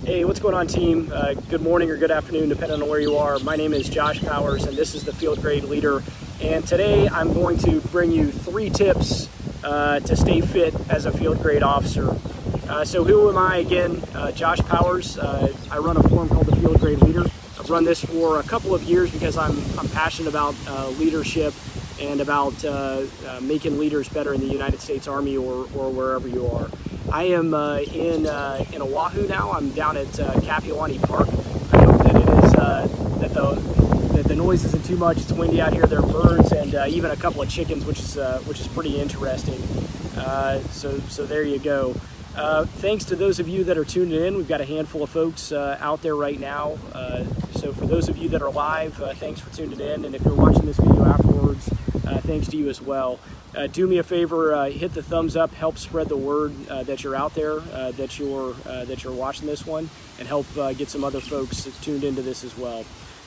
Hey, what's going on, team? Good morning or good afternoon, depending on where you are. My name is Josh Powers, and this is the Field Grade Leader. And today I'm going to bring you 3 tips to stay fit as a field grade officer. So who am I again? Josh Powers. I run a forum called the Field Grade Leader. I've run this for a couple of years because I'm passionate about leadership and about making leaders better in the United States Army or wherever you are. I am in Oahu now. I'm down at Kapiolani Park. I hope that it is that the noise isn't too much. It's windy out here. There are birds and even a couple of chickens, which is pretty interesting. So there you go. Thanks to those of you that are tuned in. We've got a handful of folks out there right now. So for those of you that are live, thanks for tuning in. And if you're watching this video afterwards, thanks to you as well. Do me a favor, hit the thumbs up, help spread the word that you're out there, that you're watching this one, and help get some other folks tuned into this as well.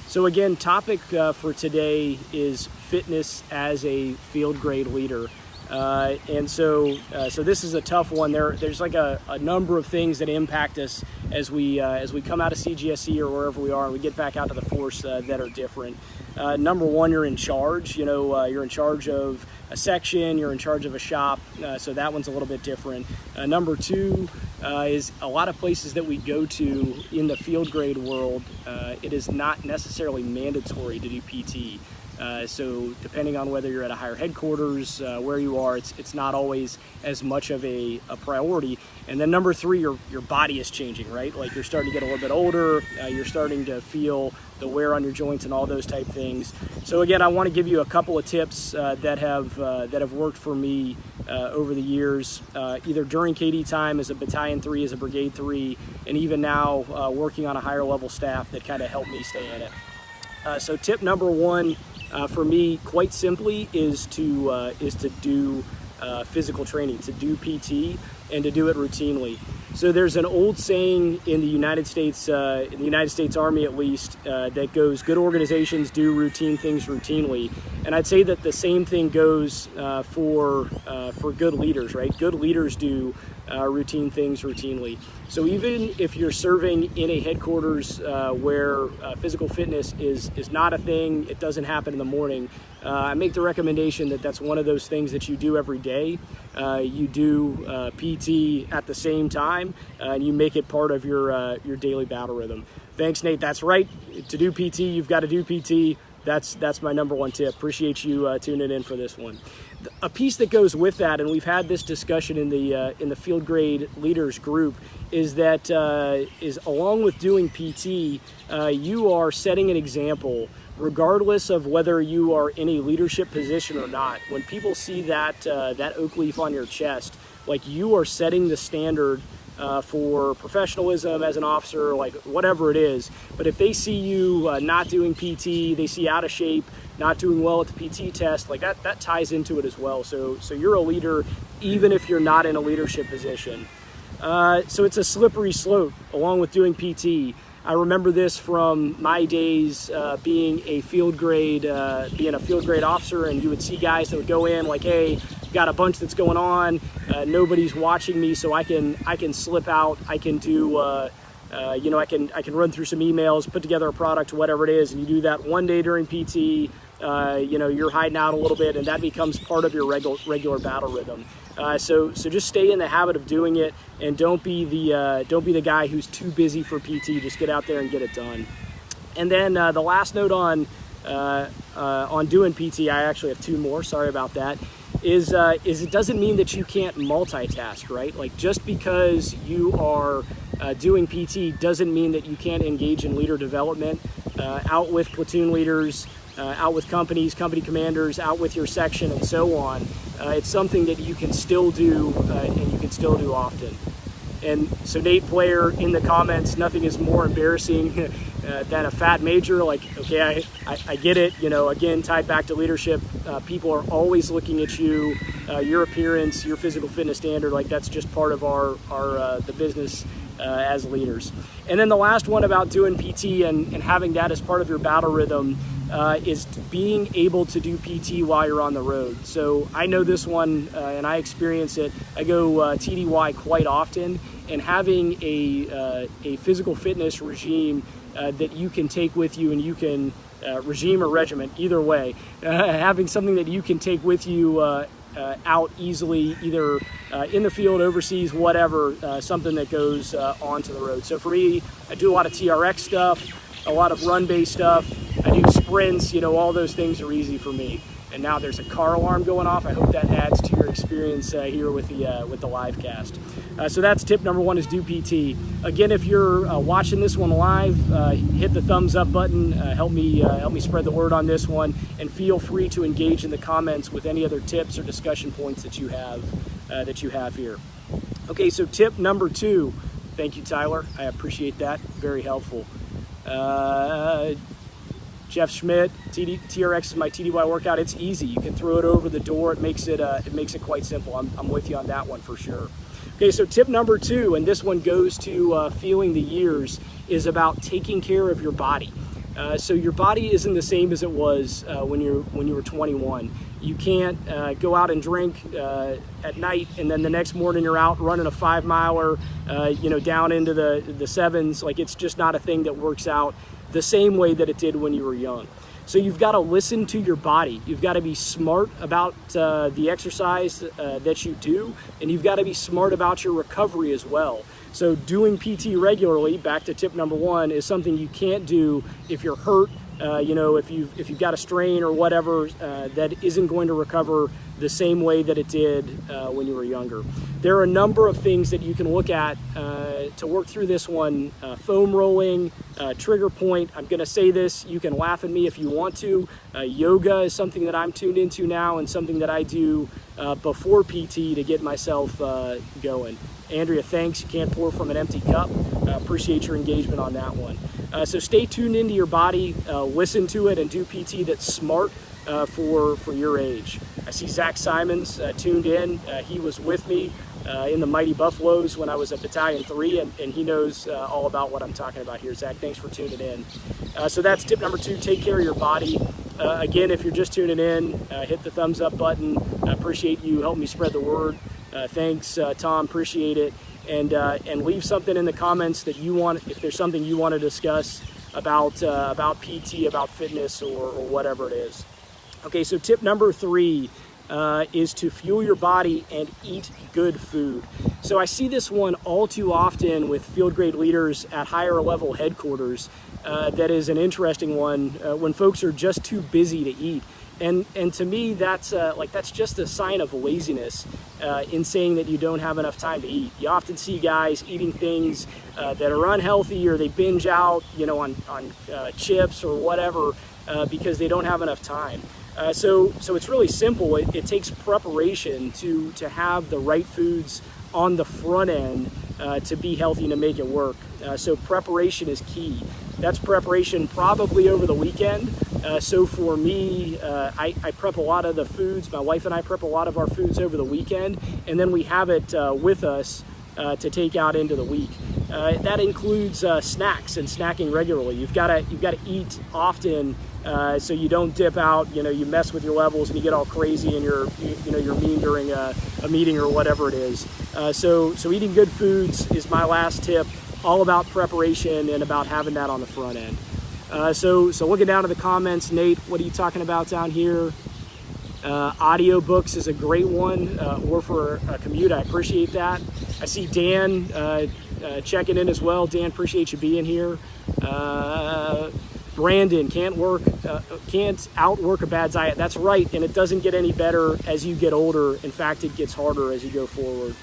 So again, topic for today is fitness as a field grade leader. And so this is a tough one. There's like a number of things that impact us as we come out of CGSC or wherever we are and we get back out to the force that are different. Number one, you're in charge. You're in charge of a section, you're in charge of a shop, so that one's a little bit different. Number two is a lot of places that we go to in the field grade world, it is not necessarily mandatory to do PT. So depending on whether you're at a higher headquarters, where you are, it's not always as much of a priority. And then number three, your body is changing, right? Like you're starting to get a little bit older, you're starting to feel the wear on your joints and all those type things. So again, I want to give you a couple of tips that have worked for me over the years, either during KD time as a Battalion 3, as a Brigade 3, and even now working on a higher level staff that kind of helped me stay in it. So tip number one for me, quite simply, is to do physical training, to do PT, and to do it routinely. So there's an old saying in the United States Army at least, that goes, good organizations do routine things routinely. And I'd say that the same thing goes for good leaders, right? Good leaders do routine things routinely. So even if you're serving in a headquarters where physical fitness is not a thing, it doesn't happen in the morning, I make the recommendation that that's one of those things that you do every day. You do PT at the same time, and you make it part of your daily battle rhythm. Thanks, Nate. That's right. To do PT, you've got to do PT. That's my number one tip. Appreciate you tuning in for this one. A piece that goes with that, and we've had this discussion in the field grade leaders group, is that is along with doing PT, you are setting an example, regardless of whether you are in a leadership position or not. When people see that oak leaf on your chest, like you are setting the standard for professionalism as an officer, like whatever it is. But if they see you not doing PT, they see out of shape, not doing well at the PT test, like that ties into it as well. So you're a leader even if you're not in a leadership position. So it's a slippery slope along with doing PT. I remember this from my days being a field grade officer, and you would see guys that would go in like, hey, got a bunch that's going on, nobody's watching me, so I can slip out, I can do I can run through some emails, put together a product, whatever it is, and you do that one day during PT. You're hiding out a little bit, and that becomes part of your regular battle rhythm. So just stay in the habit of doing it, and don't be the guy who's too busy for PT. Just get out there and get it done. And then the last note on doing PT, I actually have 2 more. Sorry about that. Is it doesn't mean that you can't multitask, right? Like just because you are doing PT doesn't mean that you can't engage in leader development, out with platoon leaders, out with companies, company commanders, out with your section, and so on. It's something that you can still do, and you can still do often. And so Nate Player in the comments, nothing is more embarrassing than a fat major. Like, okay, I get it. Again, tied back to leadership, people are always looking at you, your appearance, your physical fitness standard. Like that's just part of the business as leaders. And then the last one about doing PT and having that as part of your battle rhythm is being able to do PT while you're on the road. So I know this one, and I experience it. I go TDY quite often, and having a physical fitness regime that you can take with you, and you can regime or regiment, either way, having something that you can take with you out easily, either in the field, overseas, whatever, something that goes onto the road. So for me, I do a lot of TRX stuff, a lot of run-based stuff. I do sprints, all those things are easy for me. And now there's a car alarm going off. I hope that adds to your experience here with the live cast. So that's tip number one, is do PT. Again, if you're watching this one live, hit the thumbs up button. Help me spread the word on this one, and feel free to engage in the comments with any other tips or discussion points that you have here. Okay, so tip number two. Thank you, Tyler. I appreciate that. Very helpful. Jeff Schmidt, TRX is my TDY workout. It's easy. You can throw it over the door. It makes it quite simple. I'm with you on that one for sure. Okay, so tip number two, and this one goes to feeling the years, is about taking care of your body. So your body isn't the same as it was when you were 21. You can't go out and drink at night, and then the next morning you're out running a 5-miler, down into the sevens. Like, it's just not a thing that works out the same way that it did when you were young. So you've got to listen to your body. You've got to be smart about the exercise that you do, and you've got to be smart about your recovery as well. So doing PT regularly, back to tip number one, is something you can't do if you're hurt. If you've got a strain or whatever, that isn't going to recover the same way that it did when you were younger. There are a number of things that you can look at to work through this one. Foam rolling, trigger point. I'm going to say this, you can laugh at me if you want to. Yoga is something that I'm tuned into now, and something that I do before PT to get myself going. Andrea, thanks. You can't pour from an empty cup. Appreciate your engagement on that one. So stay tuned into your body, listen to it, and do PT that's smart for your age. I see Zach Simons tuned in. He was with me in the Mighty Buffaloes when I was at Battalion 3, and he knows all about what I'm talking about here. Zach, thanks for tuning in. So that's tip number two, take care of your body. Again, if you're just tuning in, hit the thumbs up button. I appreciate you helping me spread the word. Thanks, Tom, appreciate it. And leave something in the comments that you want, if there's something you want to discuss about PT, about fitness, or whatever it is. Okay, so tip number three is to fuel your body and eat good food. So I see this one all too often with field grade leaders at higher level headquarters. That is an interesting one when folks are just too busy to eat. And to me, that's just a sign of laziness in saying that you don't have enough time to eat. You often see guys eating things that are unhealthy, or they binge out, on chips or whatever because they don't have enough time. So it's really simple. It takes preparation to have the right foods on the front end to be healthy and to make it work. So preparation is key. That's preparation probably over the weekend. So for me, I prep a lot of the foods. My wife and I prep a lot of our foods over the weekend, and then we have it with us to take out into the week. That includes snacks and snacking regularly. You've got to eat often, so you don't dip out. You mess with your levels and you get all crazy, and you're mean during a meeting or whatever it is. So eating good foods is my last tip. All about preparation and about having that on the front end. So looking down to the comments, Nate, what are you talking about down here? Audio books is a great one, or for a commute. I appreciate that. I see Dan checking in as well. Dan, appreciate you being here. Brandon, can't outwork a bad diet. That's right, and it doesn't get any better as you get older. In fact, it gets harder as you go forward.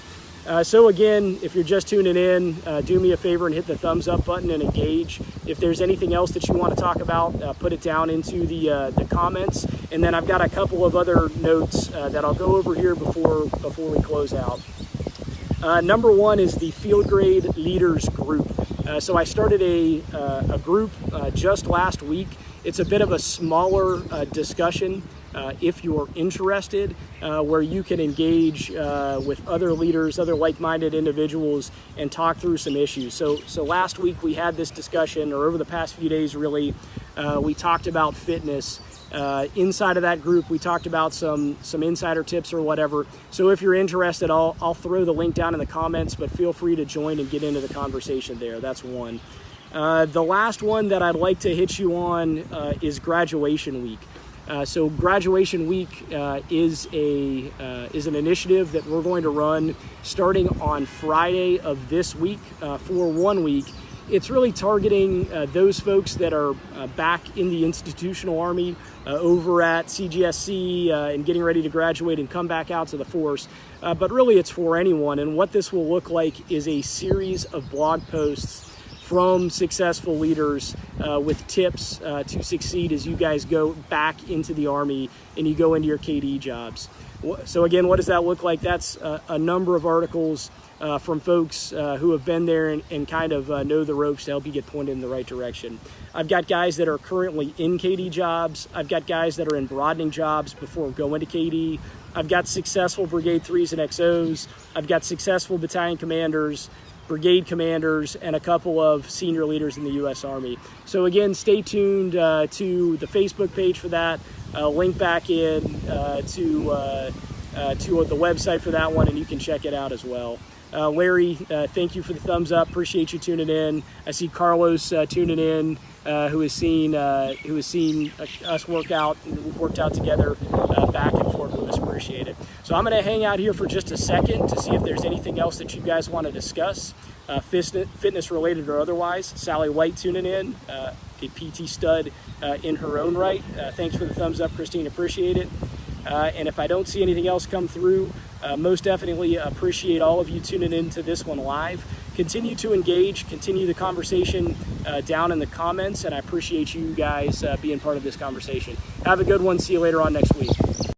So again, if you're just tuning in, do me a favor and hit the thumbs up button and engage. If there's anything else that you want to talk about, put it down into the comments. And then I've got a couple of other notes that I'll go over here before we close out. Number one is the Field Grade Leaders Group. So I started a group just last week. It's a bit of a smaller discussion if you're interested, where you can engage with other leaders, other like-minded individuals, and talk through some issues. So last week we had this discussion, or over the past few days really, we talked about fitness. Inside of that group, we talked about some insider tips or whatever. So if you're interested, I'll throw the link down in the comments, but feel free to join and get into the conversation there. That's one. The last one that I'd like to hit you on is graduation week. So graduation week is an initiative that we're going to run starting on Friday of this week for 1 week. It's really targeting those folks that are back in the institutional Army over at CGSC and getting ready to graduate and come back out to the force. But really it's for anyone. And what this will look like is a series of blog posts from successful leaders with tips to succeed as you guys go back into the Army and you go into your KD jobs. So again, what does that look like? That's a number of articles from folks who have been there and kind of know the ropes to help you get pointed in the right direction. I've got guys that are currently in KD jobs. I've got guys that are in broadening jobs before going to KD. I've got successful Brigade 3s and XOs. I've got successful battalion commanders, brigade commanders, and a couple of senior leaders in the U.S. Army. So again, stay tuned to the Facebook page for that. Link back in to the website for that one, and you can check it out as well. Larry, thank you for the thumbs up. Appreciate you tuning in. I see Carlos tuning in, who has seen us work out, and we've worked out together back in Fort Lewis. Appreciate it. So I'm going to hang out here for just a second to see if there's anything else that you guys want to discuss, fitness related or otherwise. Sally White tuning in, a PT stud in her own right. Thanks for the thumbs up, Christine. Appreciate it. And if I don't see anything else come through, most definitely appreciate all of you tuning into this one live. Continue to engage, continue the conversation down in the comments, and I appreciate you guys being part of this conversation. Have a good one. See you later on next week.